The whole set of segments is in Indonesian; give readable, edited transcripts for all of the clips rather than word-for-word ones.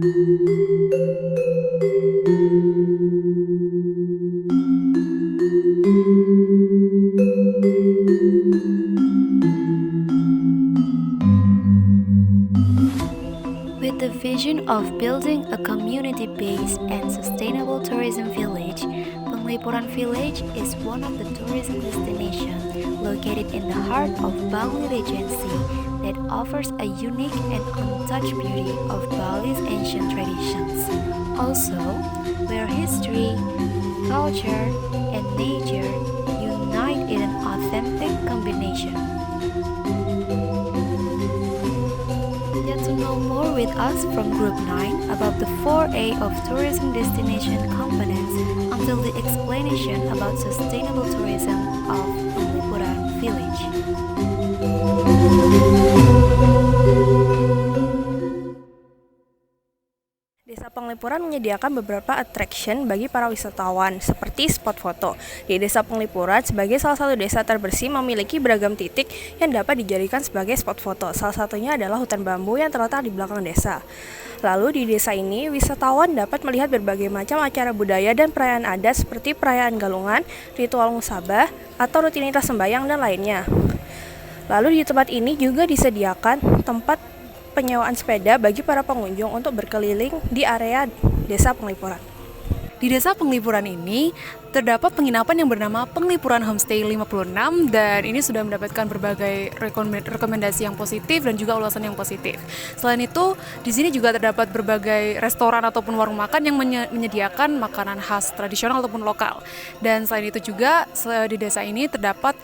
With the vision of building a community-based and sustainable tourism village, Penglipuran Village is one of the tourism destinations located in the heart of Bali Regency that offers a unique and untouched beauty of Bali's ancient traditions. Also, where history, culture, and nature unite in an authentic combination. Get to know more with us from Group 9 about the 4A of tourism destination components until the explanation about sustainable tourism of Penglipuran Village. Desa Penglipuran menyediakan beberapa attraction bagi para wisatawan, seperti spot foto. Di Desa Penglipuran, sebagai salah satu desa terbersih, memiliki beragam titik yang dapat dijadikan sebagai spot foto. Salah satunya adalah hutan bambu yang terletak di belakang desa. Lalu di desa ini, wisatawan dapat melihat berbagai macam acara budaya dan perayaan adat seperti perayaan galungan, ritual musabah, atau rutinitas sembahyang dan lainnya. Lalu di tempat ini juga disediakan tempat penyewaan sepeda bagi para pengunjung untuk berkeliling di area Desa Penglipuran. Di Desa Penglipuran ini terdapat penginapan yang bernama Penglipuran Homestay 56 dan ini sudah mendapatkan berbagai rekomendasi yang positif dan juga ulasan yang positif. Selain itu, di sini juga terdapat berbagai restoran ataupun warung makan yang menyediakan makanan khas tradisional ataupun lokal. Dan selain itu juga di desa ini terdapat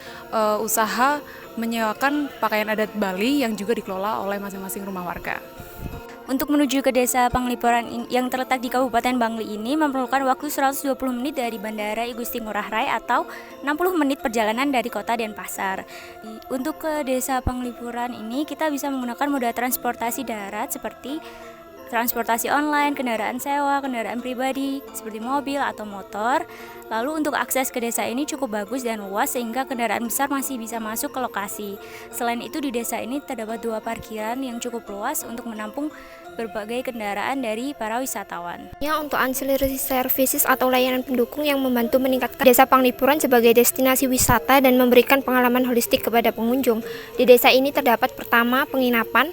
usaha menyewakan pakaian adat Bali yang juga dikelola oleh masing-masing rumah warga. Untuk menuju ke Desa Penglipuran yang terletak di Kabupaten Bangli ini memerlukan waktu 120 menit dari Bandara I Gusti Ngurah Rai atau 60 menit perjalanan dari kota Denpasar. Untuk ke Desa Penglipuran ini kita bisa menggunakan moda transportasi darat seperti transportasi online, kendaraan sewa, kendaraan pribadi seperti mobil atau motor. Lalu untuk akses ke desa ini cukup bagus dan luas sehingga kendaraan besar masih bisa masuk ke lokasi. Selain itu di desa ini terdapat 2 parkiran yang cukup luas untuk menampung berbagai kendaraan dari para wisatawan. Untuk ancillary services atau layanan pendukung yang membantu meningkatkan Desa Penglipuran sebagai destinasi wisata dan memberikan pengalaman holistik kepada pengunjung. Di desa ini terdapat pertama penginapan.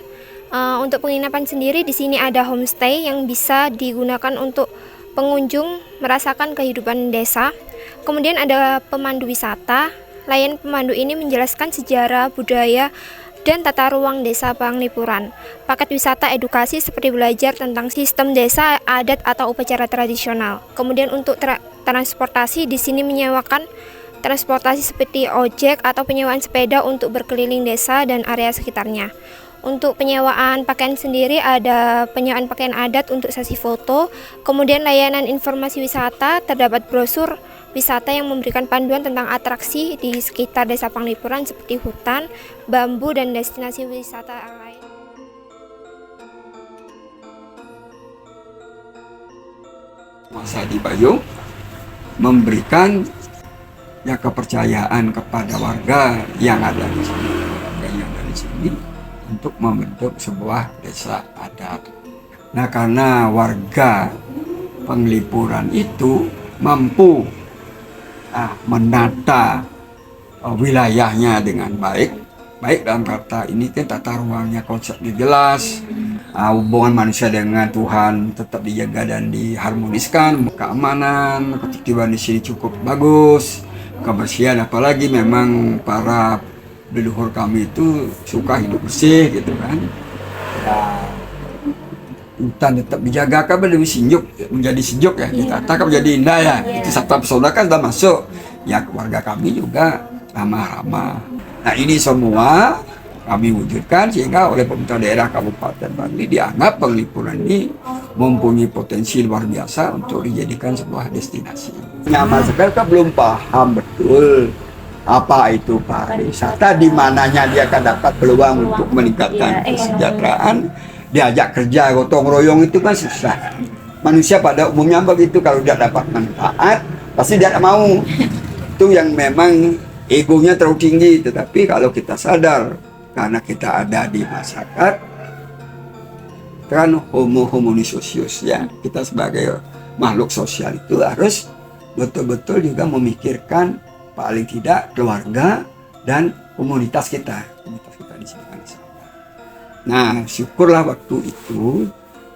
Untuk penginapan sendiri di sini ada homestay yang bisa digunakan untuk pengunjung merasakan kehidupan desa. Kemudian ada pemandu wisata. Layanan pemandu ini menjelaskan sejarah, budaya, dan tata ruang Desa Penglipuran. Paket wisata edukasi seperti belajar tentang sistem desa, adat atau upacara tradisional. Kemudian untuk transportasi di sini menyewakan transportasi seperti ojek atau penyewaan sepeda untuk berkeliling desa dan area sekitarnya. Untuk penyewaan pakaian sendiri ada penyewaan pakaian adat untuk sesi foto, kemudian layanan informasi wisata, terdapat brosur wisata yang memberikan panduan tentang atraksi di sekitar Desa Penglipuran seperti hutan, bambu, dan destinasi wisata lain. Mas Hadi Payung memberikan kepercayaan kepada warga yang ada di sini, untuk membentuk sebuah desa adat. Nah, karena warga Penglipuran itu mampu menata wilayahnya dengan baik dalam kata ini kan tata ruangnya konsepnya jelas, hubungan manusia dengan Tuhan tetap dijaga dan diharmoniskan, keamanan, ketertiban di sini cukup bagus, kebersihan, apalagi memang para leluhur kami itu suka hidup bersih gitu kan. Hutan tetap dijaga kan menjadi sejuk ya, ditata kan menjadi indah ya. Itu sabta pesona kan sudah masuk. Ya keluarga kami juga ramah-ramah. Nah ini semua kami wujudkan sehingga oleh pemerintah daerah Kabupaten Bangli dianggap Penglipuran ini mempunyai potensi luar biasa untuk dijadikan sebuah destinasi. Masyarakat kan belum paham betul apa itu pariwisata, di mananya dia akan dapat peluang untuk meningkatkan kesejahteraan, diajak kerja gotong royong itu kan susah. Manusia pada umumnya begitu, kalau dia dapat manfaat pasti dia mau. Itu yang memang egonya terlalu tinggi. Tetapi kalau kita sadar karena kita ada di masyarakat, kan homo homonis socius ya. Kita sebagai makhluk sosial itu harus betul-betul juga memikirkan paling tidak keluarga dan komunitas kita di sini kan. Nah, syukurlah waktu itu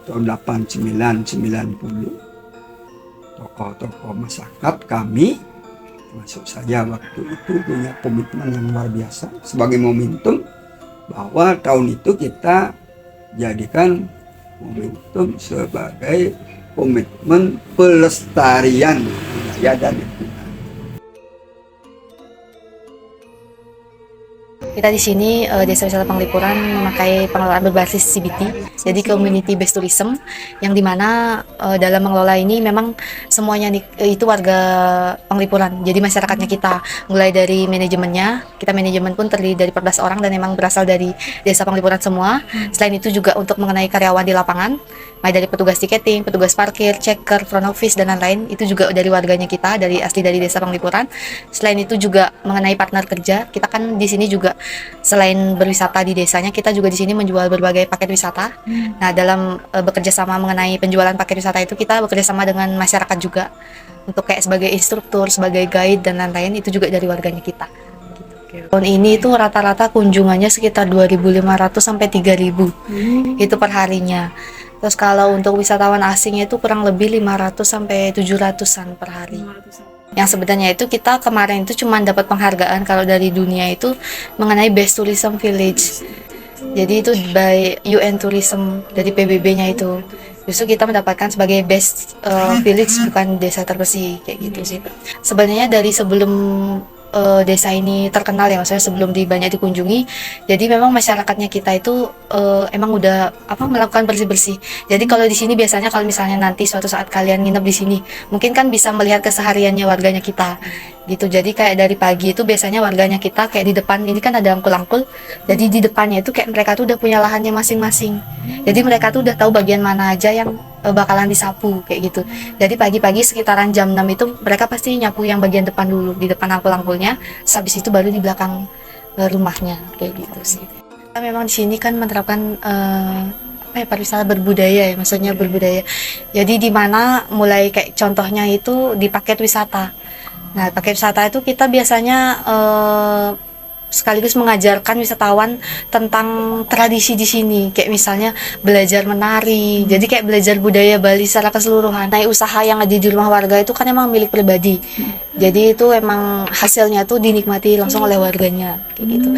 tahun 89-90 tokoh-tokoh masyarakat kami termasuk saya waktu itu punya komitmen yang luar biasa sebagai momentum bahwa tahun itu kita jadikan momentum sebagai komitmen pelestarian budaya dan lingkungan. Kita di sini Desa Wisata Penglipuran memakai pengelolaan berbasis CBT, jadi Community Based Tourism, yang dimana dalam mengelola ini memang semuanya itu warga Penglipuran, jadi masyarakatnya kita, mulai dari manajemennya, kita manajemen pun terdiri dari 14 orang dan memang berasal dari Desa Penglipuran semua. Selain itu juga untuk mengenai karyawan di lapangan, mulai dari petugas tiketing, petugas parkir, checker, front office, dan lain-lain, itu juga dari warganya kita, asli dari Desa Penglipuran. Selain itu juga mengenai partner kerja, kita kan di sini juga selain berwisata di desanya, kita juga di sini menjual berbagai paket wisata. Nah, dalam bekerja sama mengenai penjualan paket wisata itu kita bekerja sama dengan masyarakat juga untuk kayak sebagai instruktur, sebagai guide dan lain-lain, itu juga dari warganya kita. Tahun ini itu rata-rata kunjungannya sekitar 2.500 sampai 3.000 itu per harinya. Terus kalau untuk wisatawan asing itu kurang lebih 500 sampai 700-an per hari. Yang sebenarnya itu kita kemarin itu cuma dapat penghargaan kalau dari dunia itu mengenai Best Tourism Village. Jadi itu by UN Tourism dari PBB-nya itu. Justru kita mendapatkan sebagai Best Village, bukan desa terbersih kayak gitu sih. Sebenarnya dari sebelum desa ini terkenal ya, maksudnya sebelum banyak dikunjungi, jadi memang masyarakatnya kita itu emang udah melakukan bersih-bersih. Jadi kalau di sini biasanya kalau misalnya nanti suatu saat kalian nginep di sini, mungkin kan bisa melihat kesehariannya warganya kita gitu. Jadi kayak dari pagi itu biasanya warganya kita kayak di depan ini kan ada angkul-angkul, jadi di depannya itu kayak mereka tuh udah punya lahannya masing-masing. Jadi mereka tuh udah tahu bagian mana aja yang bakalan disapu kayak gitu. Jadi pagi-pagi sekitaran jam 6 itu mereka pasti nyapu yang bagian depan dulu, di depan angkul-angkulnya, habis itu baru di belakang rumahnya kayak gitu sih. Kita memang di sini kan menerapkan pariwisata berbudaya ya, maksudnya berbudaya. Jadi di mana mulai kayak contohnya itu di paket wisata. Nah, paket wisata itu kita biasanya sekaligus mengajarkan wisatawan tentang tradisi di sini, kayak misalnya belajar menari, jadi kayak belajar budaya Bali secara keseluruhan. Nah, usaha yang ada di rumah warga itu kan emang milik pribadi, jadi itu emang hasilnya tuh dinikmati langsung oleh warganya, kayak gitu.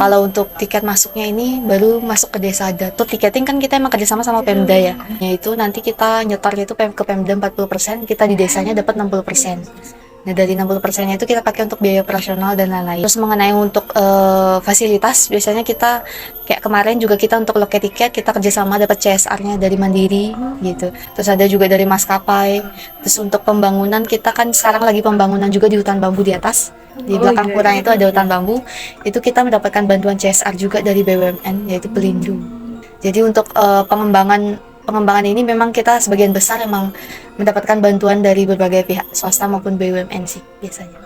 Kalau untuk tiket masuknya ini baru masuk ke desa adat. Tuh tiketing kan kita emang kerjasama sama Pemda ya, yaitu nanti kita nyetornya itu ke Pemda 40%, kita di desanya dapat 60%. Nah, dari 60%-nya itu kita pakai untuk biaya operasional dan lain-lain. Terus mengenai untuk fasilitas, biasanya kita kayak kemarin juga kita untuk loket tiket kita kerjasama dapat CSR-nya dari Mandiri gitu. Terus ada juga dari maskapai. Terus untuk pembangunan kita kan sekarang lagi pembangunan juga di hutan bambu di atas. Di belakang kurang itu ada hutan bambu. Itu kita mendapatkan bantuan CSR juga dari BUMN, yaitu Pelindo. Jadi untuk pengembangan ini memang kita sebagian besar memang mendapatkan bantuan dari berbagai pihak, swasta maupun BUMN sih biasanya.